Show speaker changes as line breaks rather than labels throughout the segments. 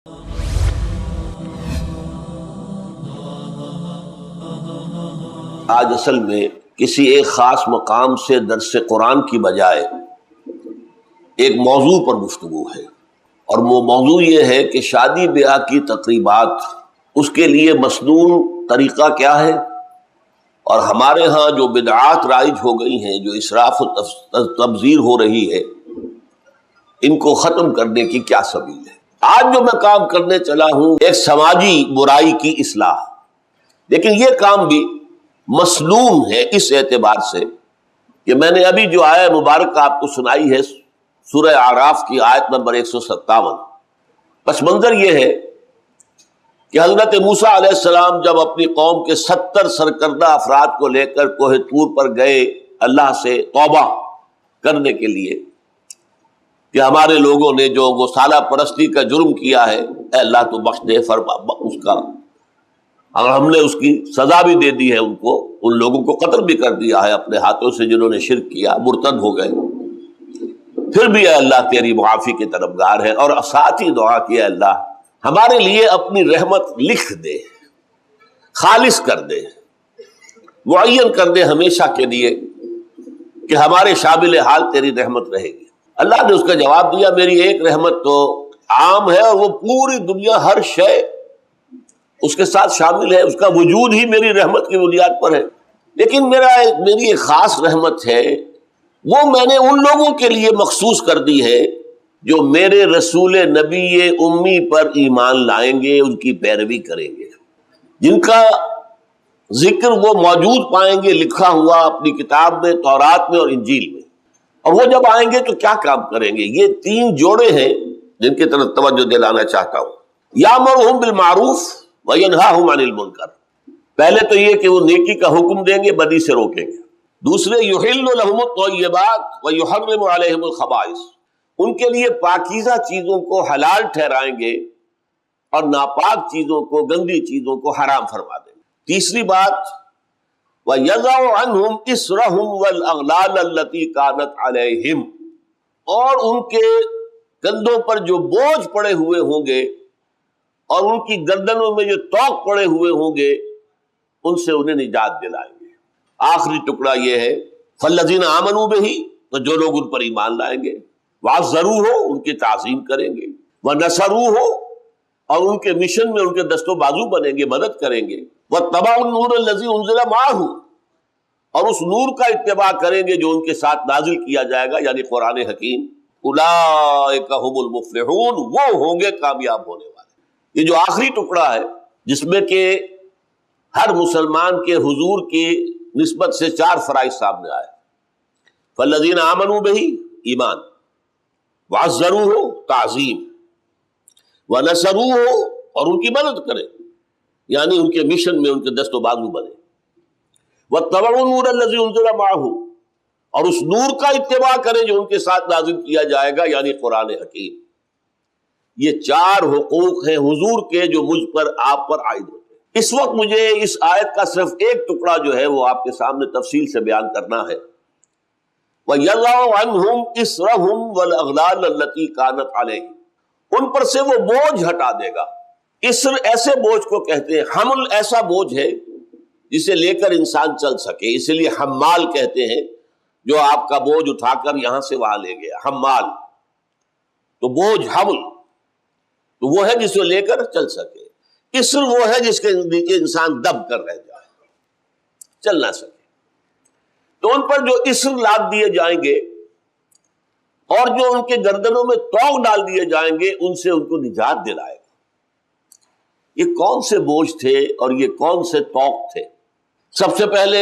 آج اصل میں کسی ایک خاص مقام سے درس قرآن کی بجائے ایک موضوع پر گفتگو ہے، اور وہ موضوع یہ ہے کہ شادی بیاہ کی تقریبات، اس کے لیے مسنون طریقہ کیا ہے، اور ہمارے ہاں جو بدعات رائج ہو گئی ہیں، جو اسراف و تبذیر ہو رہی ہے، ان کو ختم کرنے کی کیا سبیل ہے۔ آج جو میں کام کرنے چلا ہوں ایک سماجی برائی کی اصلاح، لیکن یہ کام بھی مسنون ہے اس اعتبار سے کہ میں نے ابھی جو آیہ مبارک آپ کو سنائی ہے سورہ اعراف کی آیت نمبر 157، پس منظر یہ ہے کہ حضرت موسیٰ علیہ السلام جب اپنی قوم کے 70 سرکردہ افراد کو لے کر کوہ طور پر گئے اللہ سے توبہ کرنے کے لیے کہ ہمارے لوگوں نے جو گوسالہ پرستی کا جرم کیا ہے، اے اللہ تو بخش دے، اس کا اور ہم نے اس کی سزا بھی دے دی ہے، ان لوگوں کو قتل بھی کر دیا ہے اپنے ہاتھوں سے جنہوں نے شرک کیا، مرتد ہو گئے، پھر بھی اے اللہ تیری معافی کے طلبگار ہے، اور ساتھ ہی دعا کی اے اللہ ہمارے لیے اپنی رحمت لکھ دے، خالص کر دے، معین کر دے ہمیشہ کے لیے کہ ہمارے شامل حال تیری رحمت رہے گی۔ اللہ نے اس کا جواب دیا، میری ایک رحمت تو عام ہے اور وہ پوری دنیا ہر شے اس کے ساتھ شامل ہے، اس کا وجود ہی میری رحمت کی بنیاد پر ہے، لیکن میری ایک خاص رحمت ہے، وہ میں نے ان لوگوں کے لیے مخصوص کر دی ہے جو میرے رسول نبی امی پر ایمان لائیں گے، ان کی پیروی کریں گے، جن کا ذکر وہ موجود پائیں گے لکھا ہوا اپنی کتاب میں، تورات میں اور انجیل میں، اور وہ جب آئیں گے تو کیا کام کریں گے۔ یہ 3 جوڑے ہیں جن کی طرف توجہ دلانا چاہتا ہوں۔ یامرہم بالمعروف وینہاہم عن المنکر، پہلے تو یہ کہ وہ نیکی کا حکم دیں گے، بدی سے روکیں گے۔ دوسرے یحل لہم الطیبات ویحرم علیہم الخبائث، ان کے لیے پاکیزہ چیزوں کو حلال ٹھہرائیں گے اور ناپاک چیزوں کو، گندی چیزوں کو حرام فرما دیں گے۔ تیسری بات وَيَضَعُ عَنْهُمْ إِصْرَهُمْ وَالْأَغْلَالَ الَّتِي كَانَتْ عَلَيْهِمْ، اور ان کے کندھوں پر جو بوجھ پڑے ہوئے ہوں گے اور ان کی گردنوں میں جو توق پڑے ہوئے ہوں گے، ان سے انہیں نجات دلائیں گے۔ آخری ٹکڑا یہ ہے فَالَّذِينَ آمَنُوا بِهِ، تو جو لوگ ان پر ایمان لائیں گے، وَعَزَّرُوهُ، ان کی تعظیم کریں گے، وَنَصَرُوهُ، اور ان کے مشن میں ان کے دست و بازو بنیں گے، مدد کریں گے، وَاتَّبَعُوا النُّورَ الَّذِي أُنزِلَ مَعَهُ، اور اس نور کا اتباع کریں گے جو ان کے ساتھ نازل کیا جائے گا، یعنی قرآن حکیم۔ أُولَٰئِكَ هُمُ الْمُفْلِحُونَ، وہ ہوں گے کامیاب ہونے والے۔ یہ جو آخری ٹکڑا ہے جس میں کہ ہر مسلمان کے حضور کی نسبت سے 4 فرائض سامنے آئے، فالذین آمنوا بہ، ایمان، وعزروہ، تعظیم، ونصروہ، اور ان کی مدد کریں، یعنی ان کے مشن میں ان کے دست و بازو بنے، واتبعوا النور الذی انزل معہ، اور اس نور کا اتباع کریں جو ان کے ساتھ نازل کیا جائے گا، یعنی قرآن حکیم۔ یہ 4 حقوق ہیں حضور کے جو مجھ پر، آپ پر عائد ہوتے ہیں۔ اس وقت مجھے اس آیت کا صرف ایک ٹکڑا جو ہے وہ آپ کے سامنے تفصیل سے بیان کرنا ہے۔ وَيَضَعُ عَنْهُمْ إِصْرَهُمْ وَالْأَغْلَالَ الَّتِي كَانَتْ عَلَيْهِمْ، ان پر سے وہ بوجھ ہٹا دے گا۔ اسر ایسے بوجھ کو کہتے ہیں، حمل ایسا بوجھ ہے جسے لے کر انسان چل سکے، اس لیے حمال کہتے ہیں، جو آپ کا بوجھ اٹھا کر یہاں سے وہاں لے گیا، حمال۔ تو بوجھ، حمل تو وہ ہے جس کو لے کر چل سکے، اسر وہ ہے جس کے نیچے انسان دب کر رہ جائے، چل نہ سکے۔ تو ان پر جو اسر لاد دیے جائیں گے اور جو ان کے گردنوں میں توق ڈال دیے جائیں گے، ان سے ان کو نجات دلائے گا۔ یہ کون سے بوجھ تھے اور یہ کون سے توق تھے؟ سب سے پہلے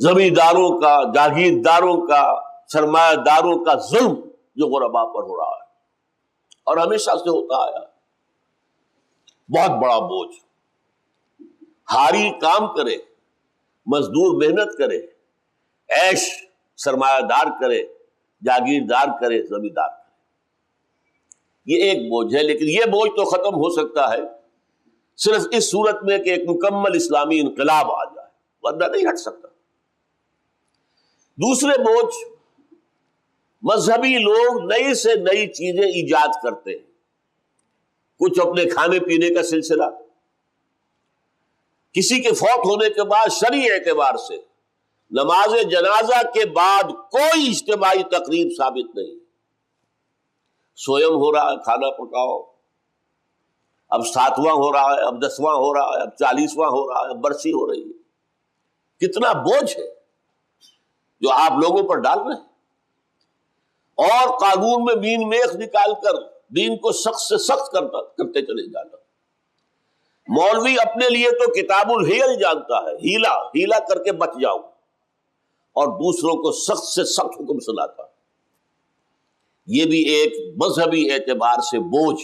زمینداروں کا، جاگیرداروں کا، سرمایہ داروں کا ظلم جو غرباء پر ہو رہا ہے اور ہمیشہ سے ہوتا آیا، بہت بڑا بوجھ۔ ہاری کام کرے، مزدور محنت کرے، عیش سرمایہ دار کرے، جاگیردار کرے، زمیندار کرے، یہ ایک بوجھ ہے۔ لیکن یہ بوجھ تو ختم ہو سکتا ہے صرف اس صورت میں کہ ایک مکمل اسلامی انقلاب آ جائے، ورنہ نہیں ہٹ سکتا۔ دوسرے بوجھ مذہبی لوگ نئی سے نئی چیزیں ایجاد کرتے ہیں، کچھ اپنے کھانے پینے کا سلسلہ، کسی کے فوت ہونے کے بعد شرعی اعتبار سے نماز جنازہ کے بعد کوئی اجتماعی تقریب ثابت نہیں، سویم ہو رہا ہے، کھانا پکاؤ، اب 7واں ہو رہا ہے، اب 10واں ہو رہا ہے، اب 40واں ہو رہا ہے، اب برسی ہو رہی ہے۔ کتنا بوجھ ہے جو آپ لوگوں پر ڈال رہے ہیں، اور قانون میں مین میخ نکال کر دین کو سخت سے سخت کرتے چلے جانا۔ مولوی اپنے لیے تو کتاب الحیل جانتا ہے، ہیلا کر کے بچ جاؤ، اور دوسروں کو سخت سے سخت حکم سناتا ہے۔ یہ بھی ایک مذہبی اعتبار سے بوجھ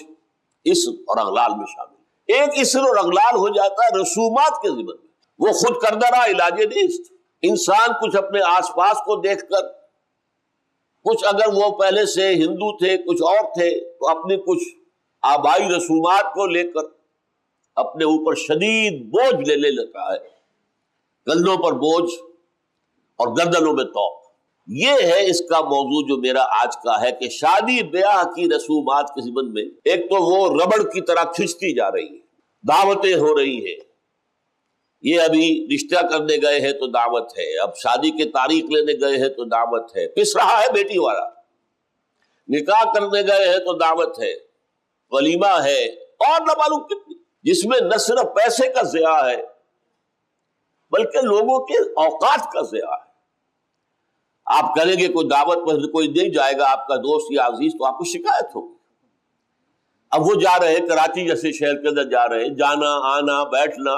اسر اور اغلال میں شامل۔ ایک اسر اور اغلال ہو جاتا ہے رسومات کے ذمن میں، وہ خود کردہ را علاج نیست۔ انسان کچھ اپنے آس پاس کو دیکھ کر، کچھ اگر وہ پہلے سے ہندو تھے، کچھ اور تھے، تو اپنی کچھ آبائی رسومات کو لے کر اپنے اوپر شدید بوجھ لے لیتا ہے، کندھوں پر بوجھ اور گردنوں میں توق۔ یہ ہے اس کا موضوع جو میرا آج کا ہے، کہ شادی بیاہ کی رسومات کے ضمن میں ایک تو وہ ربڑ کی طرح کھنچتی جا رہی ہے، دعوتیں ہو رہی ہیں، یہ ابھی رشتہ کرنے گئے ہیں تو دعوت ہے، اب شادی کے تاریخ لینے گئے ہیں تو دعوت ہے، پس رہا ہے بیٹی والا، نکاح کرنے گئے ہیں تو دعوت ہے، ولیمہ ہے، اور نہ معلوم کتنی، جس میں نہ صرف پیسے کا ضیاع ہے بلکہ لوگوں کے اوقات کا ضیاع ہے۔ آپ کریں گے کوئی دعوت پر کوئی نہیں جائے گا آپ کا دوست یا عزیز، تو آپ کو شکایت ہوگی۔ اب وہ جا رہے ہیں کراچی جیسے شہر کے اندر، جا رہے ہیں، جانا آنا بیٹھنا،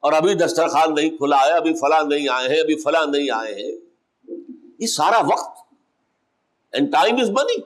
اور ابھی دسترخوان نہیں کھلا ہے، ابھی فلاں نہیں آئے ہیں، ابھی فلاں نہیں آئے ہیں، یہ سارا وقت، اینڈ ٹائم از منی۔